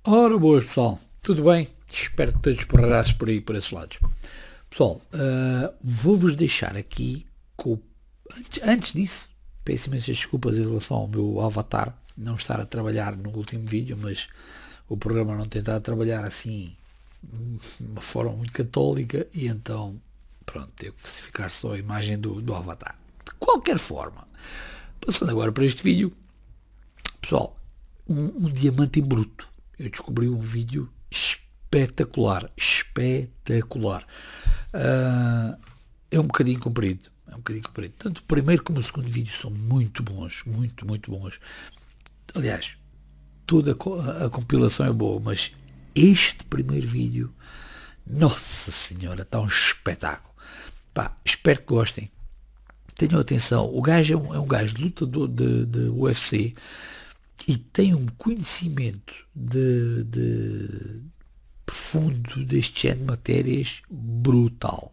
Ora boas pessoal, tudo bem? Espero que todos porrassos por aí, por esses lados. Pessoal, vou-vos deixar aqui com... Antes disso, peço imensas desculpas em relação ao meu avatar não estar a trabalhar no último vídeo, mas o programa não tentar trabalhar assim de uma forma muito católica e então, pronto, teve que ficar só a imagem do avatar. De qualquer forma, passando agora para este vídeo, pessoal, um diamante em bruto. Eu descobri um vídeo espetacular, espetacular. É um bocadinho comprido, Tanto o primeiro como o segundo vídeo são muito bons, muito bons. Aliás, toda a compilação é boa, mas este primeiro vídeo, nossa senhora, está um espetáculo. Pá, espero que gostem. Tenham atenção, o gajo é um gajo lutador de UFC e tem um conhecimento profundo deste género de matérias brutal.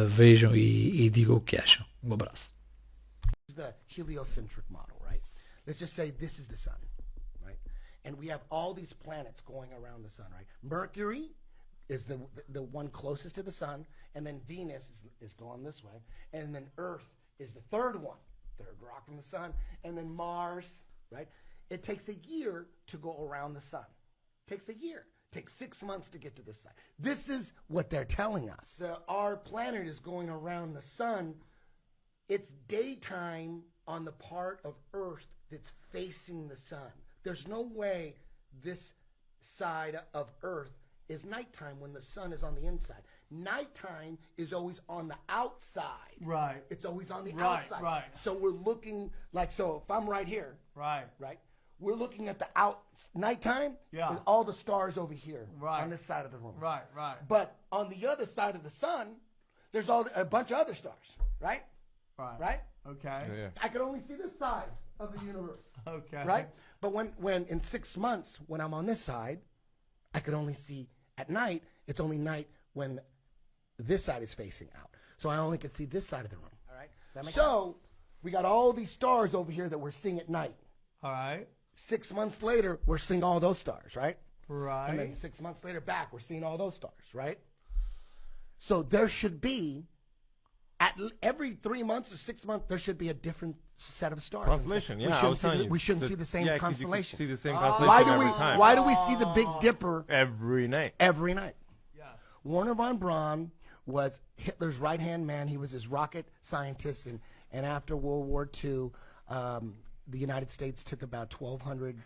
Vejam e digam o que acham. Um abraço. The heliocentric model, right? Let's just say this is the sun, right? And we have all these planets going around the sun, right? Mercury is the one closest to the sun, and then Venus is going this way, and then Earth is the third rock from the sun, and then Mars, right? It takes a year to go around the sun. Takes a year. Takes 6 months to get to this side. This is what they're telling us. Our planet is going around the sun. It's daytime on the part of Earth that's facing the sun. There's no way this side of Earth is nighttime when the sun is on the inside. Nighttime is always on the outside. Right. It's always on the Right, outside. right. So we're looking like, so if I'm right here, Right. right? We're looking at the nighttime, Yeah. and all the stars over here Right. on this side of the room. Right, right. But on the other side of the sun, there's a bunch of other stars, right? Right. Right? Okay. Yeah. I could only see this side of the universe. Okay. Right? But when in 6 months, when I'm on this side, I could only see at night. It's only night when this side is facing out. So I only could see this side of the room. All right? So we got all these stars over here that we're seeing at night. All right. 6 months later, we're seeing all those stars, right? Right. And then 6 months later back, we're seeing all those stars, right? So there should be, every 3 months or 6 months, there should be a different set of stars. Constellation, yeah, I was telling you. We shouldn't see the same 'cause you could constellation. see the same Why constellation do every we? time. Why do we see the Big Dipper Every night. every night? Yes. Werner von Braun was Hitler's right-hand man. He was his rocket scientist, and after World War II, the United States took about 1,200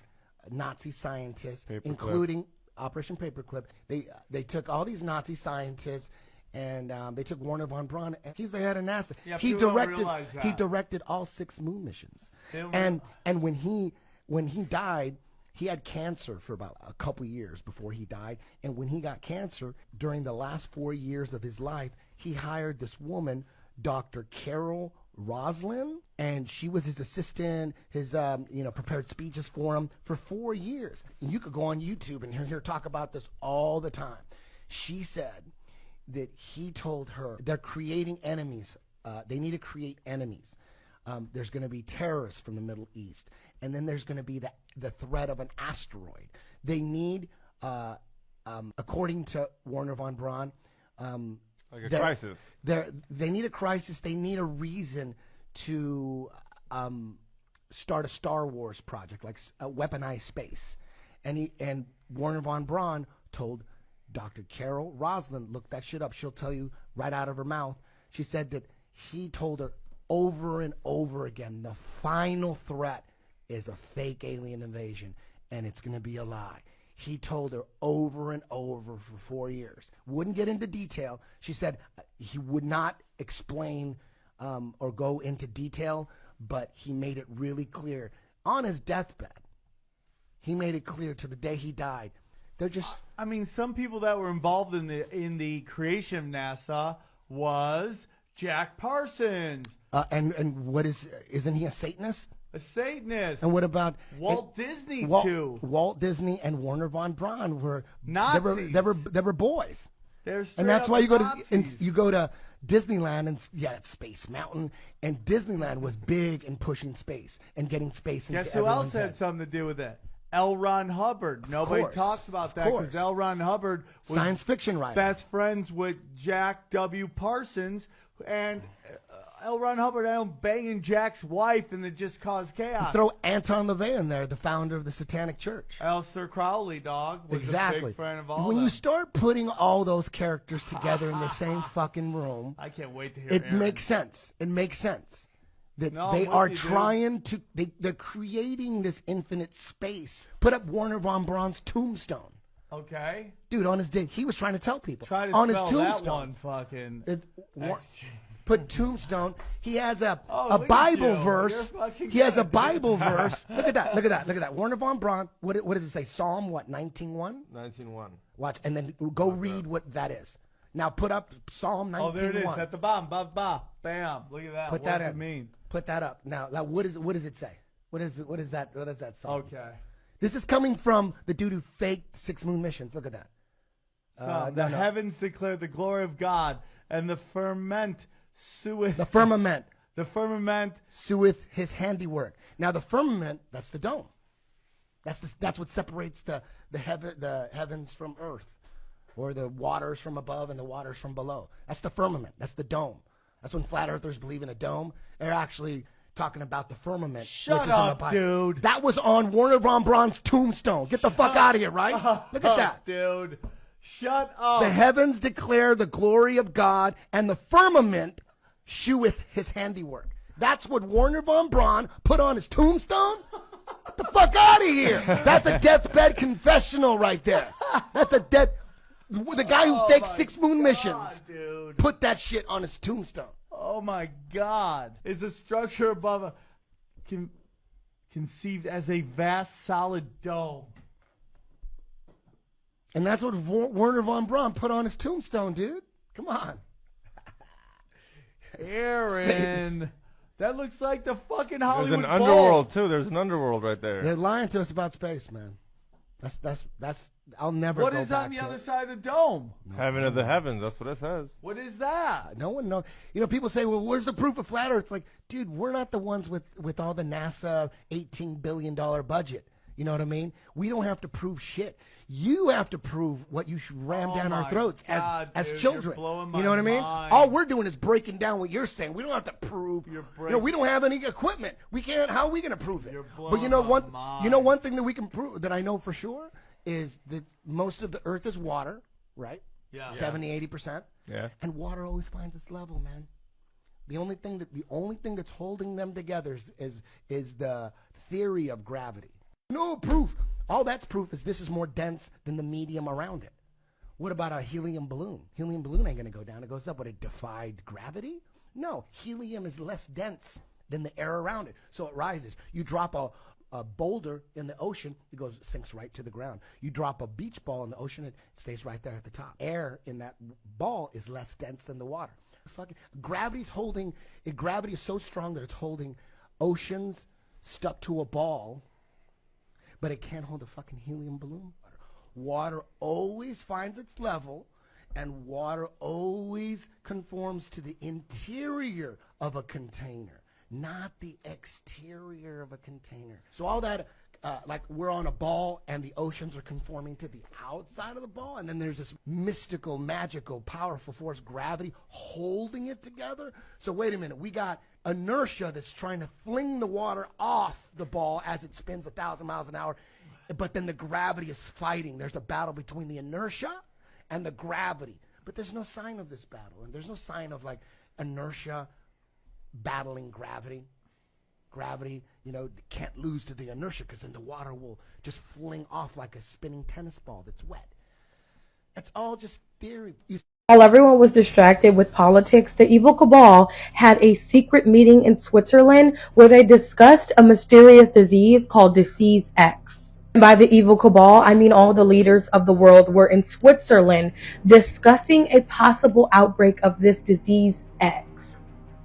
Nazi scientists, Paperclip. including Operation Paperclip. They took all these Nazi scientists, and they took Werner von Braun. And he's the head of NASA. Yeah, he people don't directed. realize that. He directed all 6 moon missions. They don't And when he died, he had cancer for about a couple years before he died. And when he got cancer, during the last 4 years of his life, he hired this woman, Dr. Carol Roslin, and she was his assistant, his prepared speeches for him for 4 years. And you could go on YouTube and hear her talk about this all the time. She said that he told her they're creating enemies. They need to create enemies. There's going to be terrorists from the Middle East, and then there's going to be the threat of an asteroid. They need, according to Werner von Braun, Like a crisis. they need a crisis. They need a reason to start a Star Wars project, like a weaponized space. And Werner von Braun told Dr. Carol Roslin, look that shit up. She'll tell you right out of her mouth. She said that he told her over and over again, the final threat is a fake alien invasion, and it's going to be a lie. He told her over and over for 4 years. Wouldn't get into detail. She said he would not explain or go into detail, but he made it really clear. On his deathbed, he made it clear to the day he died. They're just... I mean, some people that were involved in the creation of NASA was Jack Parsons, and what isn't he a Satanist? a Satanist. And what about Walt Disney too? Walt Disney and Werner von Braun were Nazis. They were boys. They're And that's why you go to Nazis. Disneyland, and it's Space Mountain, and Disneyland was big in pushing space and getting space into Guess who else everyone's had head. something to do with it? L. Ron Hubbard. Nobody course, talks about of that course. because L. Ron Hubbard was Science fiction writer. best friends with Jack W. Parsons, and L. Ron Hubbard ended up banging Jack's wife, and it just caused chaos. Throw Anton LaVey in there, the founder of the Satanic Church. Aleister Crowley, dog, was a Exactly. big friend of all When them. you start putting all those characters together in the same fucking room, I can't wait to hear it Aaron. makes sense. It makes sense. That No, they I'm are with you, dude. trying to, they're creating this infinite space. Put up Werner von Braun's tombstone. Okay. Dude, on his day, he was trying to tell people. Try to on his spell tombstone. that one fucking... Put tombstone. He has a look at Bible you. verse. You're fucking He has a good. Bible verse. Look at that. Look at that. Look at that. Werner von Braun. What does it say? Psalm what? 19:1. 19:1. Watch, and then go read what that is. Now put up Psalm 19:1. Oh, there it is at the bottom. Bam. Look at that. Put what that does up. it mean? Put that up. Now, what does it say? What is that psalm? Okay. This is coming from the dude who faked 6 moon missions. Look at that. The heavens declare the glory of God, and the firmament sueth. The firmament. The firmament Sueth his handiwork. Now the firmament, that's the dome. That's what separates the heavens from earth, or the waters from above and the waters from below. That's the firmament. That's the dome. That's when flat earthers believe in a dome. They're actually talking about the firmament. Shut which is on the up, Bible. dude. That was on Werner von Braun's tombstone. Get the fuck out of here, right? Look at that. dude. Shut up. The heavens declare the glory of God, and the firmament sheweth his handiwork. That's what Werner von Braun put on his tombstone? Get the fuck out of here. That's a deathbed confessional right there. That's a death... The guy who faked 6 moon missions dude. put that shit on his tombstone. Oh my God! Is a structure above a conceived as a vast solid dome? And that's what Werner von Braun put on his tombstone, dude. Come on. Aaron, that looks like the fucking Hollywood There's an Bowl. underworld too. There's an underworld right there. They're lying to us about space, man. That's I'll never What go is back on the to other it. side of the dome? Heaven of the heavens. That's what it says. What is that? No one knows. You know, people say, well, where's the proof of flat Earth? Like, dude, we're not the ones with all the NASA $18 billion budget. You know what I mean? We don't have to prove shit. You have to prove what you should ram down our my throats God, as dude, children. you're blowing You know my what I mean? mind. All we're doing is breaking down what you're saying. We don't have to prove. You're You know, we don't have any equipment. We can't. How are we going to prove it? You're But you blowing know my one. mind. You know one thing that we can prove that I know for sure is that most of the Earth is water, right? Yeah. 70-80%. Yeah. And water always finds its level, man. The only thing that's holding them together is the theory of gravity. No proof. All that's proof is this is more dense than the medium around it. What about a helium balloon? Helium balloon ain't gonna go down. It goes up, but it defied gravity? No, helium is less dense than the air around it, so it rises. You drop a boulder in the ocean, sinks right to the ground. You drop a beach ball in the ocean, it stays right there at the top. Air in that ball is less dense than the water. Gravity is so strong that it's holding oceans stuck to a ball, but it can't hold a fucking helium balloon. Water always finds its level, and water always conforms to the interior of a container, not the exterior of a container. So all that, like we're on a ball and the oceans are conforming to the outside of the ball, and then there's this mystical, magical, powerful force, gravity, holding it together. So wait a minute, we got inertia that's trying to fling the water off the ball as it spins 1,000 miles an hour, but then the gravity is fighting. There's a battle between the inertia and the gravity, but there's no sign of this battle, and there's no sign of like inertia battling gravity. Gravity, can't lose to the inertia, because then the water will just fling off like a spinning tennis ball that's wet. It's all just theory. While everyone was distracted with politics, the evil cabal had a secret meeting in Switzerland where they discussed a mysterious disease called Disease X. And by the evil cabal, I mean all the leaders of the world were in Switzerland discussing a possible outbreak of this Disease X.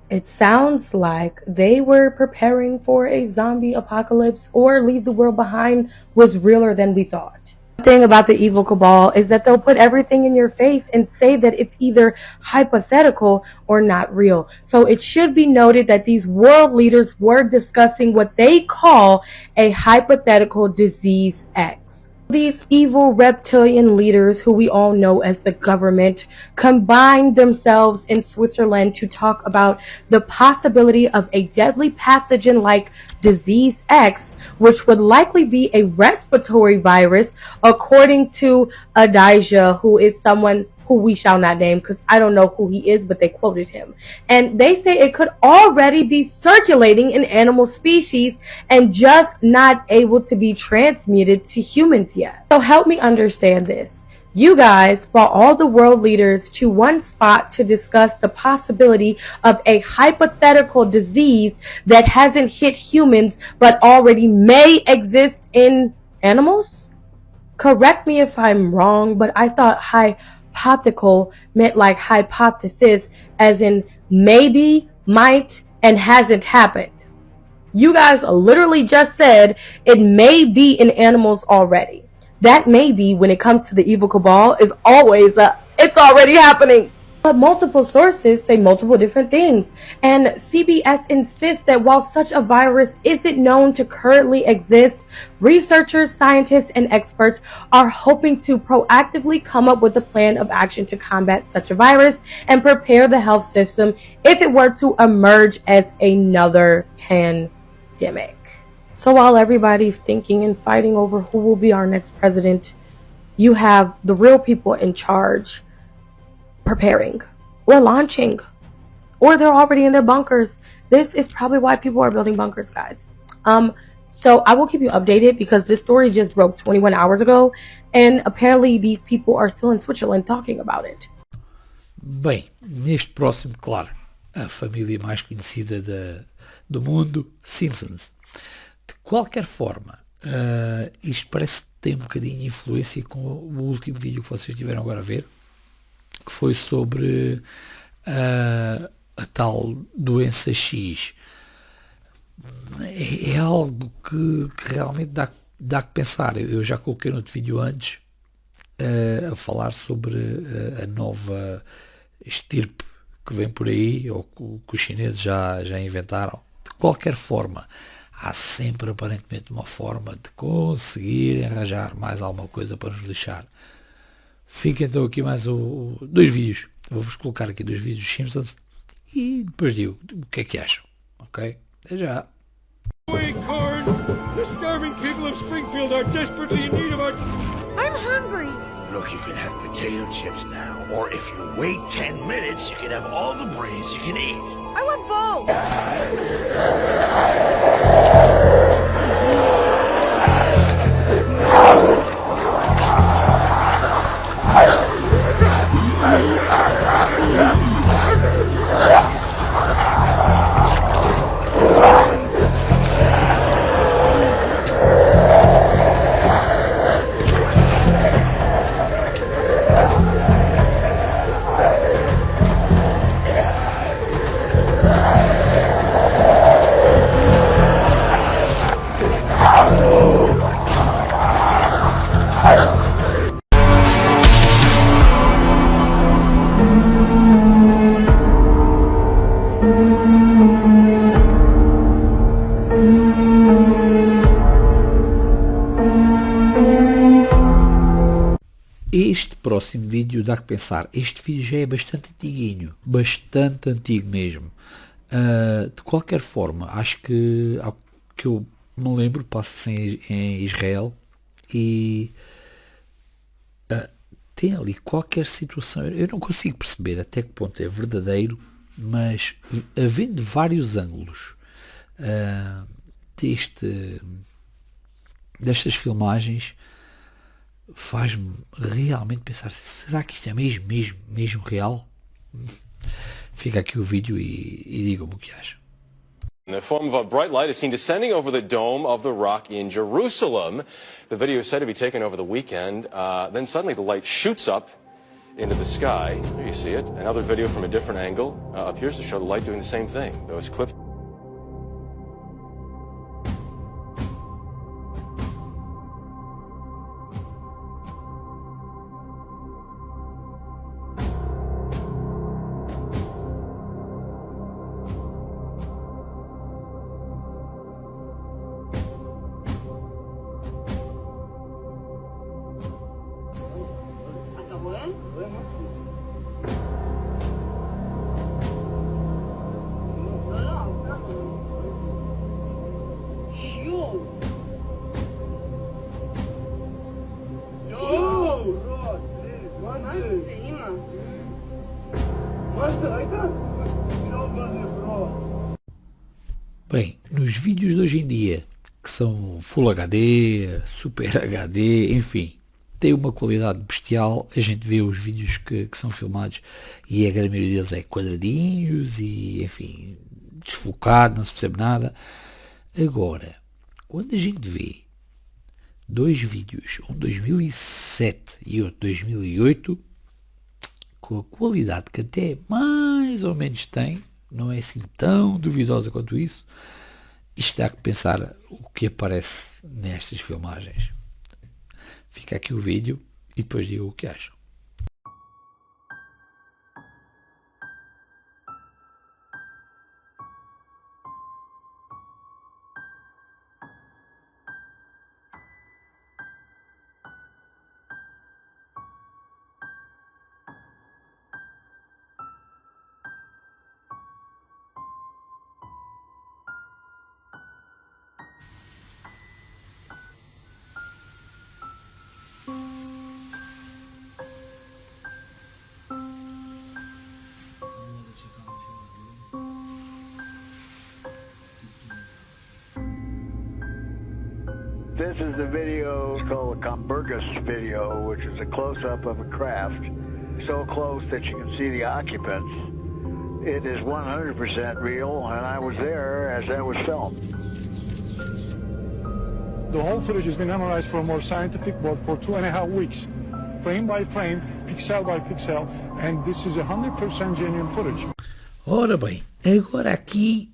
It sounds like they were preparing for a zombie apocalypse, or leave the world behind was realer than we thought. Thing about the evil cabal is that they'll put everything in your face and say that it's either hypothetical or not real. So it should be noted that these world leaders were discussing what they call a hypothetical disease X. These evil reptilian leaders, who we all know as the government, combined themselves in Switzerland to talk about the possibility of a deadly pathogen like disease X, which would likely be a respiratory virus, according to Adija, who is someone who we shall not name because I don't know who he is, but they quoted him. And they say it could already be circulating in animal species and just not able to be transmuted to humans yet. So help me understand this. You guys brought all the world leaders to one spot to discuss the possibility of a hypothetical disease that hasn't hit humans but already may exist in animals? Correct me if I'm wrong, but I thought hypothetical meant like hypothesis, as in maybe, might, and hasn't happened. You guys literally just said it may be in animals already. That maybe, when it comes to the evil cabal, is always it's already happening. But multiple sources say multiple different things, and CBS insists that while such a virus isn't known to currently exist, researchers, scientists, and experts are hoping to proactively come up with a plan of action to combat such a virus and prepare the health system if it were to emerge as another pandemic. So while everybody's thinking and fighting over who will be our next president, you have the real people in charge preparing or launching, or they're already in their bunkers. This is probably why people are building bunkers, guys. So I will keep you updated because this story just broke 21 hours ago, and apparently these people are still in Switzerland talking about it. Bem, neste próximo, claro, a família mais conhecida do mundo, Simpsons. De qualquer forma, isto parece que tem um bocadinho de influência com o último vídeo que vocês tiveram agora a ver, que foi sobre a tal doença X. É algo que realmente dá que pensar. Eu já coloquei no outro vídeo antes a falar sobre a nova estirpe que vem por aí, ou que os chineses já inventaram. De qualquer forma, há sempre aparentemente uma forma de conseguir arranjar mais alguma coisa para nos lixar. Fica então aqui mais dois vídeos. Vou-vos colocar aqui dois vídeos de Simpsons e depois digo o que é que acham. Ok? Até já. Wait, Corn! The starving people of Springfield are desperately in need of our... I'm hungry. Look, you can have potato chips now, or if you wait 10 minutes, you can have all the brains you can eat. I want both. Este próximo vídeo dá que pensar. Este vídeo já é bastante antiguinho, bastante antigo mesmo. De qualquer forma, acho que, ao que eu me lembro, passa-se em Israel e tem ali qualquer situação. Eu não consigo perceber até que ponto é verdadeiro, mas havendo vários ângulos destas filmagens, faz-me realmente pensar, será que isto é mesmo real? Fica aqui o vídeo e digam-me o que acham. In the form of a bright light is seen descending over the Dome of the Rock in Jerusalem. The video is said to be taken over the weekend. Then suddenly the light shoots up into the sky. There you see it. Another video from a different angle appears to show the light doing the same thing. Those clips. Bem, nos vídeos de hoje em dia, que são Full HD, Super HD, enfim, tem uma qualidade bestial. A gente vê os vídeos que são filmados e a grande maioria deles é quadradinhos e, enfim, desfocado, não se percebe nada. Agora, quando a gente vê dois vídeos, um de 2007 e outro de 2008, com a qualidade que até mais ou menos tem, não é assim tão duvidosa quanto isso, isto dá que pensar o que aparece nestas filmagens. Fica aqui o vídeo e depois digo o que acham. This is the video called the Comburgus video, which is a close-up of a craft so close that you can see the occupants. It is 100% real, and I was there as that was filmed. The whole footage has been analyzed for a more scientific board for 2.5 weeks, frame by frame, pixel by pixel, and this is 100% genuine footage. Ora bem, agora aqui,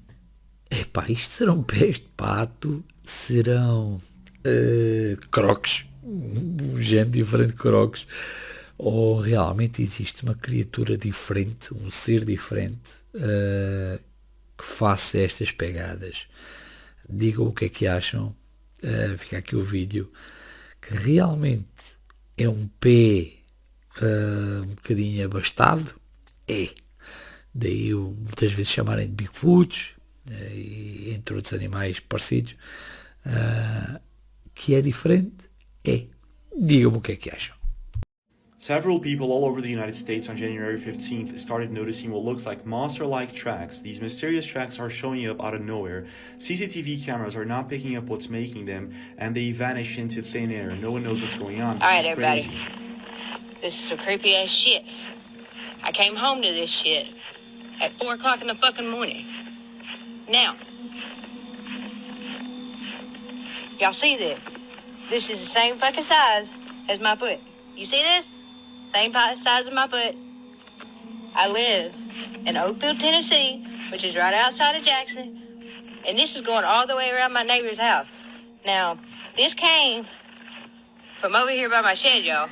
epá, isto serão pés de pato, serão croques, um género diferente de croques, ou realmente existe uma criatura diferente, um ser diferente que faça estas pegadas. Digam o que é que acham. Fica aqui o vídeo, que realmente é um pé um bocadinho abastado, é. Daí muitas vezes chamarem de Bigfoot, entre outros animais parecidos, que é diferente, é. Digam-me o que é que acham. Several people all over the United States on January 15th started noticing what looks like monster-like tracks. These mysterious tracks are showing up out of nowhere. CCTV cameras are not picking up what's making them, and they vanish into thin air. No one knows what's going on. All right, everybody. This is some creepy ass shit. I came home to this shit at 4 o'clock in the fucking morning. Now, y'all see this? This is the same fucking size as my foot. You see this? Same size as my foot. I live in Oakville, Tennessee, which is right outside of Jackson, and this is going all the way around my neighbor's house. Now, this came from over here by my shed, y'all,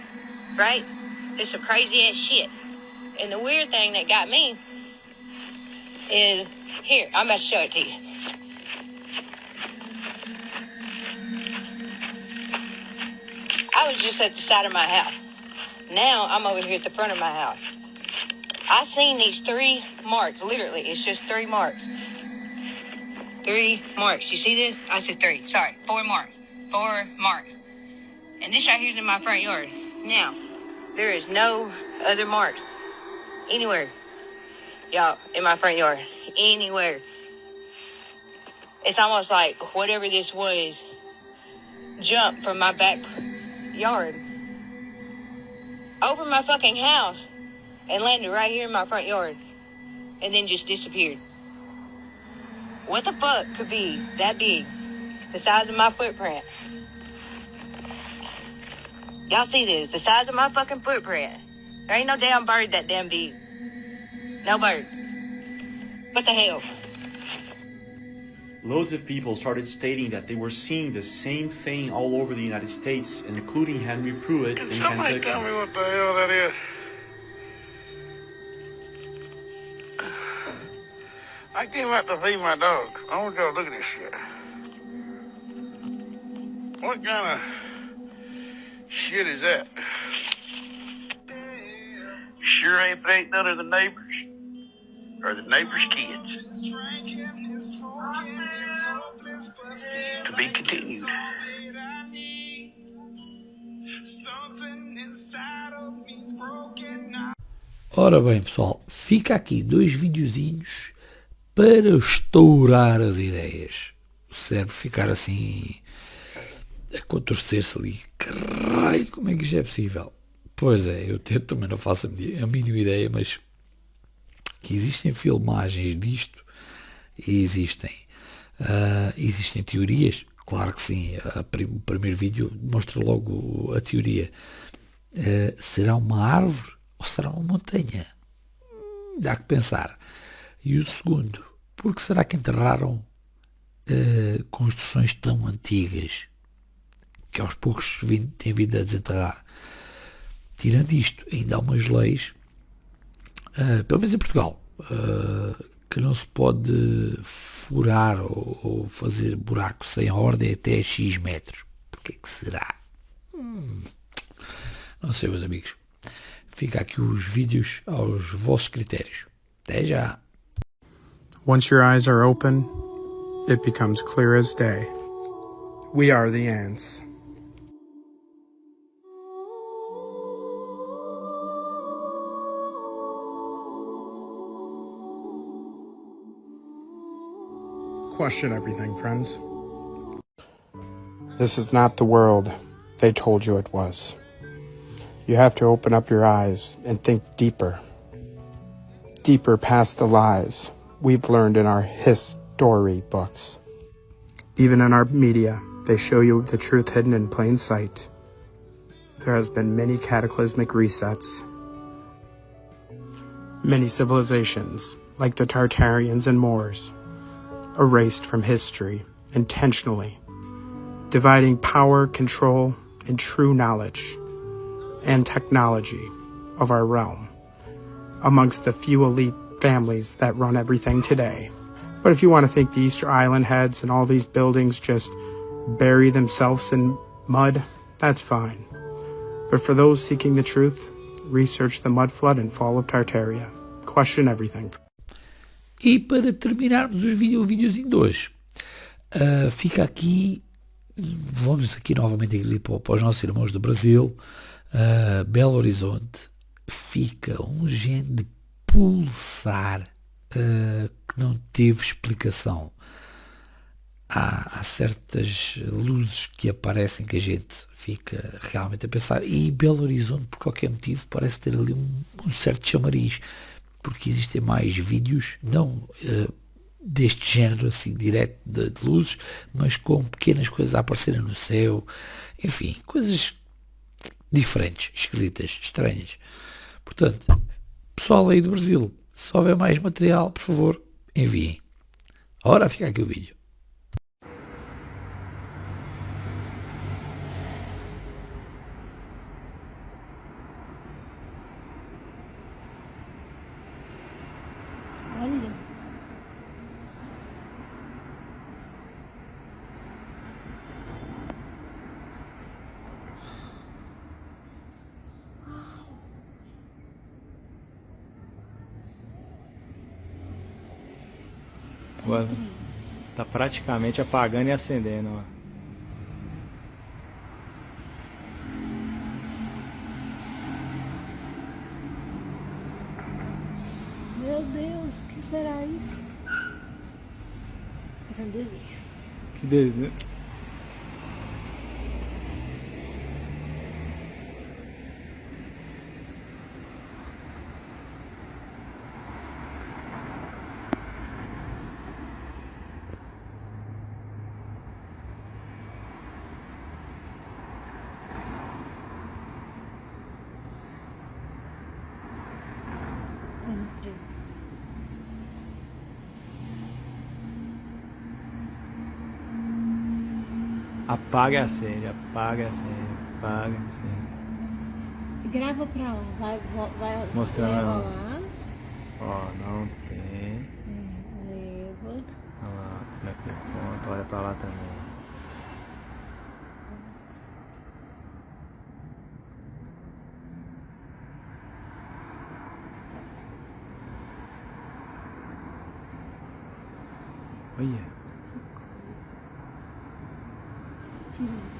right? It's some crazy ass shit. And the weird thing that got me is, here, I'm about to show it to you. I was just at the side of my house. Now I'm over here at the front of my house. I seen these 3 marks. Literally, it's just 3 marks. 3 marks. You see this? I said 3. Sorry, 4 marks. 4 marks. And this right here's in my front yard. Now, there is no other marks anywhere, y'all, in my front yard. Anywhere. It's almost like whatever this was jumped from my backyard over my fucking house and landed right here in my front yard and then just disappeared. What the fuck could be that big, the size of my footprint? Y'all see this? The size of my fucking footprint. There ain't no damn bird that damn big. No bird. What the hell? Loads of people started stating that they were seeing the same thing all over the United States, including Henry Pruitt in Somebody Kentucky. tell me what the hell that is. I came out to feed my dog. I want y'all to look at this shit. What kind of shit is that? Sure ain't none of the neighbors or the neighbors' kids. To be continued. Ora bem, pessoal, fica aqui 2 videozinhos para estourar as ideias. O cérebro ficar assim a contorcer-se ali. Caralho, como é que isto é possível? Pois é, eu também não faço a mínima ideia, mas que existem filmagens disto e existem. Existem teorias? Claro que sim. O primeiro vídeo mostra logo a teoria. Será uma árvore ou será uma montanha? Dá que pensar. E o segundo, por que será que enterraram construções tão antigas que aos poucos têm vindo a desenterrar? Tirando isto, ainda há umas leis, pelo menos em Portugal, que não se pode furar ou fazer buracos sem ordem até X metros. Porquê que será? Não sei, meus amigos. Fica aqui os vídeos aos vossos critérios. Até já! Once your eyes are open, it becomes clear as day. We are the ants. Question everything, friends. This is not the world they told you it was. You have to open up your eyes and think deeper. Deeper past the lies we've learned in our history books. Even in our media, they show you the truth hidden in plain sight. There has been many cataclysmic resets. Many civilizations, like the Tartarians and Moors, erased from history intentionally, dividing power, control, and true knowledge and technology of our realm amongst the few elite families that run everything today. But if you want to think the Easter Island heads and all these buildings just bury themselves in mud, that's fine. But for those seeking the truth, research the mud flood and fall of Tartaria. Question everything. E para terminarmos os videozinhos de hoje, fica aqui, vamos aqui novamente para os nossos irmãos do Brasil, Belo Horizonte, fica um gene de pulsar que não teve explicação. Há certas luzes que aparecem que a gente fica realmente a pensar, e Belo Horizonte, por qualquer motivo, parece ter ali um certo chamariz, porque existem mais vídeos, não deste género assim direto de luzes, mas com pequenas coisas a aparecerem no céu, enfim, coisas diferentes, esquisitas, estranhas. Portanto, pessoal aí do Brasil, se houver mais material, por favor, enviem. Ora, fica aqui o vídeo. Olha. Tá praticamente apagando e acendendo, ó. Meu Deus, o que será isso? Isso é um desejo. Que desejo. Apaga e acende, apaga e acende, apaga e acende. Grava pra lá, vai mostrando. rolar. Ó, não tem. Leva. Olha lá, como é que conta, olha pra lá também. Olha. Tira.